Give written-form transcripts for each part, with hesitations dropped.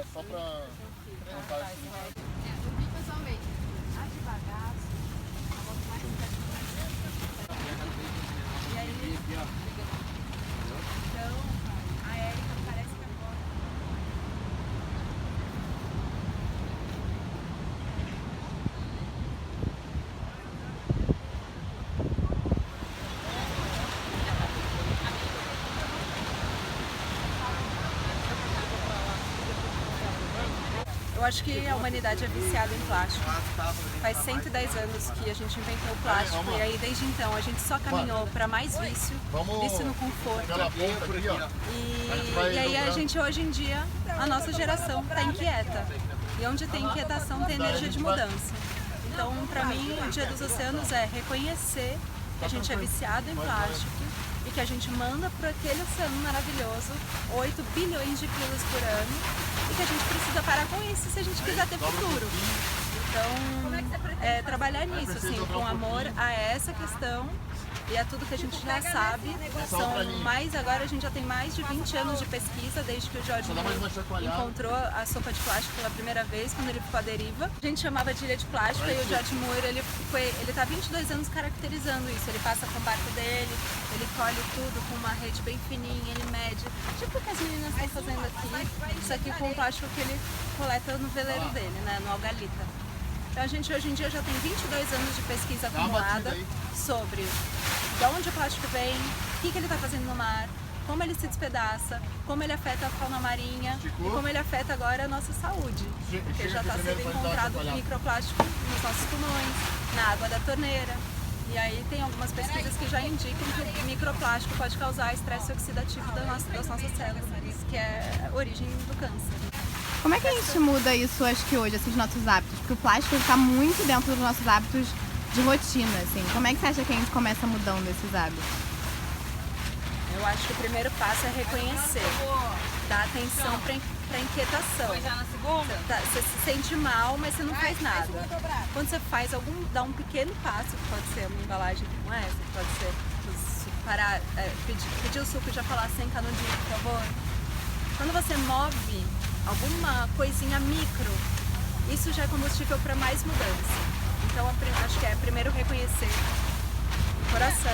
Era só pra tentar assim. Eu vi pessoalmente. Devagar, a volta mais e aí, então, a Érica parece que agora. Eu acho que a humanidade é viciada em plástico. Faz 110 anos que a gente inventou o plástico e aí desde então a gente só caminhou para mais vício no conforto. E aí a gente hoje em dia, a nossa geração está inquieta. E onde tem inquietação tem energia de mudança. Então, para mim, o Dia dos Oceanos é reconhecer que a gente é viciado em plástico e que a gente manda para aquele oceano maravilhoso 8 bilhões de quilos por ano e que a gente precisa parar com isso se a gente quiser ter futuro. Então, trabalhar nisso, assim, com amor a essa questão e a tudo que a gente já sabe. Agora a gente já tem mais de 20 anos de pesquisa, desde que o George Moore encontrou a sopa de plástico pela primeira vez, quando ele ficou à deriva. A gente chamava de ilha de plástico e o George Moore, ele tá 22 anos caracterizando isso. Ele passa com o barco dele, ele colhe tudo com uma rede bem fininha, ele mede. Tipo o que as meninas estão fazendo aqui, isso aqui com o plástico que ele coleta no veleiro dele, né, no Algalita. Então a gente hoje em dia já tem 22 anos de pesquisa acumulada sobre de onde o plástico vem, o que ele está fazendo no mar, como ele se despedaça, como ele afeta a fauna marinha e como ele afeta agora a nossa saúde. Porque já está sendo encontrado microplástico nos nossos pulmões, na água da torneira. E aí tem algumas pesquisas que já indicam que o microplástico pode causar estresse oxidativo das nossas células, que é a origem do câncer. Como é que a gente muda isso, acho que hoje, esses nossos hábitos? Porque o plástico está muito dentro dos nossos hábitos de rotina, assim. Como é que você acha que a gente começa mudando esses hábitos? Eu acho que o primeiro passo é reconhecer, dar atenção para a inquietação. Você se sente mal, mas você não faz nada. Quando você dá um pequeno passo, que pode ser uma embalagem como essa, que pode ser pedir o suco e já falar sem canudinho, por favor. Quando você move alguma coisinha micro, isso já é combustível para mais mudança. Então acho que é primeiro reconhecer o coração,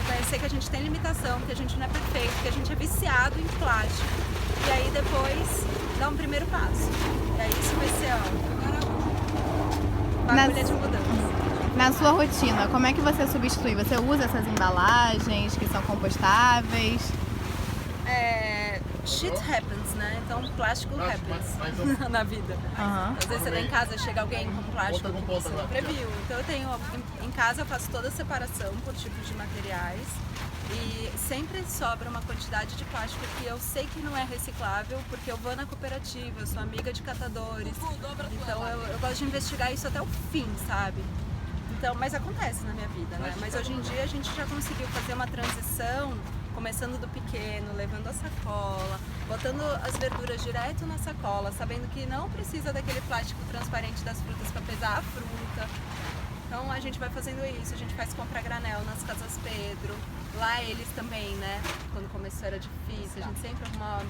reconhecer que a gente tem limitação, que a gente não é perfeito, que a gente é viciado em plástico. E aí depois dar um primeiro passo. E aí isso vai ser uma agulha de mudança. Na sua rotina, como é que você substitui? Você usa essas embalagens que são compostáveis? Shit happens, né? Então plástico happens na vida. Às vezes você tá em casa, chega alguém com plástico que você não previu. Então eu tenho, em casa eu faço toda a separação por tipos de materiais e sempre sobra uma quantidade de plástico que eu sei que não é reciclável, porque eu vou na cooperativa, eu sou amiga de catadores, então eu gosto de investigar isso até o fim, sabe? Então, mas acontece na minha vida, né? Mas hoje em dia a gente já conseguiu fazer uma transição, começando do pequeno, levando a sacola, botando as verduras direto na sacola, sabendo que não precisa daquele plástico transparente das frutas para pesar a fruta. Então a gente vai fazendo isso, a gente faz compra a granel nas Casas Pedro. Lá eles também, né? Quando começou era difícil, a gente sempre arrumava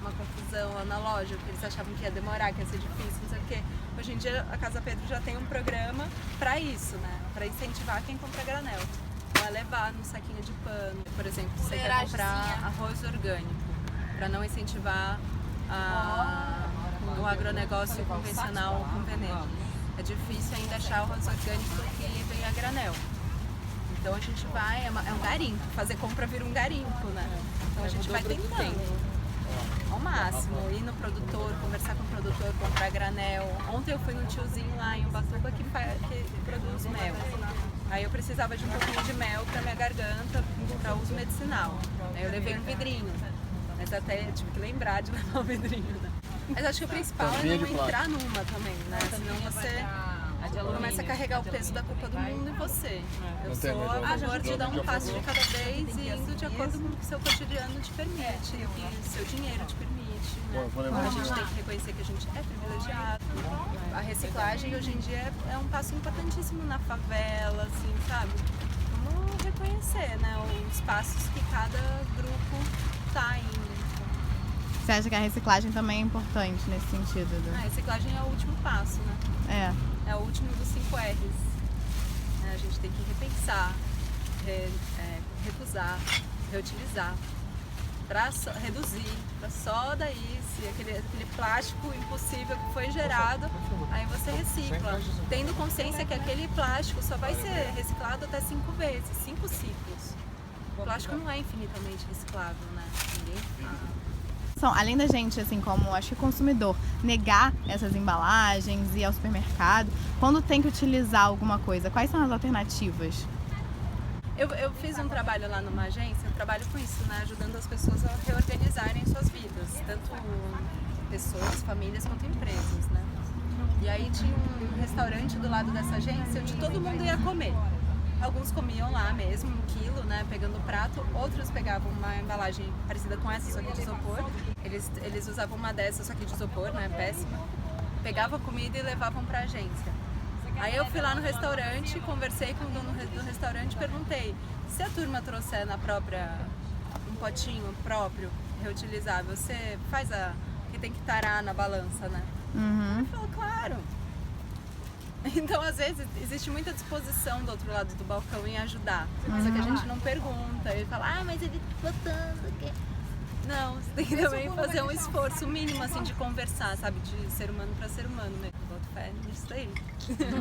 uma confusão lá na loja, porque eles achavam que ia demorar, que ia ser difícil, não sei o quê. Hoje em dia a Casa Pedro já tem um programa para isso, né? Para incentivar quem compra granel. É levar num saquinho de pano, por exemplo, você quer comprar arroz orgânico, para não incentivar o agronegócio convencional com veneno. É difícil ainda achar o arroz orgânico que vem a granel. Então a gente vai, é um garimpo, fazer compra vira um garimpo, né? Então a gente vai tentando ao máximo, ir no produtor, conversar com o produtor, comprar granel. Ontem eu fui num tiozinho lá em Ubatuba que produz mel. Aí eu precisava de um pouquinho de mel para minha garganta, para uso medicinal. Aí eu levei um vidrinho, mas até tive que lembrar de levar o vidrinho, né? Mas acho que o principal é não entrar numa também, né? Senão você começa a carregar o peso da culpa do mundo em você. Eu sou a favor de dar um passo de cada vez e indo de acordo com o que o seu cotidiano te permite, o que o seu dinheiro te permite. Né? A gente tem que reconhecer que a gente é privilegiado. A reciclagem hoje em dia é um passo importantíssimo na favela, assim, sabe? Vamos reconhecer, né, os passos que cada grupo está indo. Você acha que a reciclagem também é importante nesse sentido? A reciclagem é o último passo, né? É o último dos 5 R's. A gente tem que repensar, recusar, reutilizar, para reduzir, para só daí, se aquele plástico impossível que foi gerado, aí você recicla, tendo consciência que aquele plástico só vai ser reciclado até 5 vezes, 5 ciclos. O plástico não é infinitamente reciclável, né? Além da gente, assim, como acho que consumidor, negar essas embalagens, ir ao supermercado, quando tem que utilizar alguma coisa, quais são as alternativas? Eu fiz um trabalho lá numa agência, eu trabalho com isso, né? Ajudando as pessoas a reorganizarem suas vidas, tanto pessoas, famílias, quanto empresas, né? E aí tinha um restaurante do lado dessa agência onde todo mundo ia comer. Alguns comiam lá mesmo, 1 quilo, né, pegando o prato. Outros pegavam uma embalagem parecida com essa, só que de isopor. Eles usavam uma dessas, só que de isopor, né, péssima. Pegavam a comida e levavam pra agência. Aí eu fui lá no restaurante, conversei com o dono do restaurante e perguntei se a turma trouxer um potinho próprio, reutilizável, você faz que tem que tarar na balança, né? Ele falou, claro. Então, às vezes, existe muita disposição do outro lado do balcão em ajudar. Só que a gente não pergunta. Ele fala, mas ele tá botando aqui. Não, você tem que também fazer um esforço mínimo, assim, de conversar, sabe? De ser humano para ser humano, né? Eu boto fé nisso daí.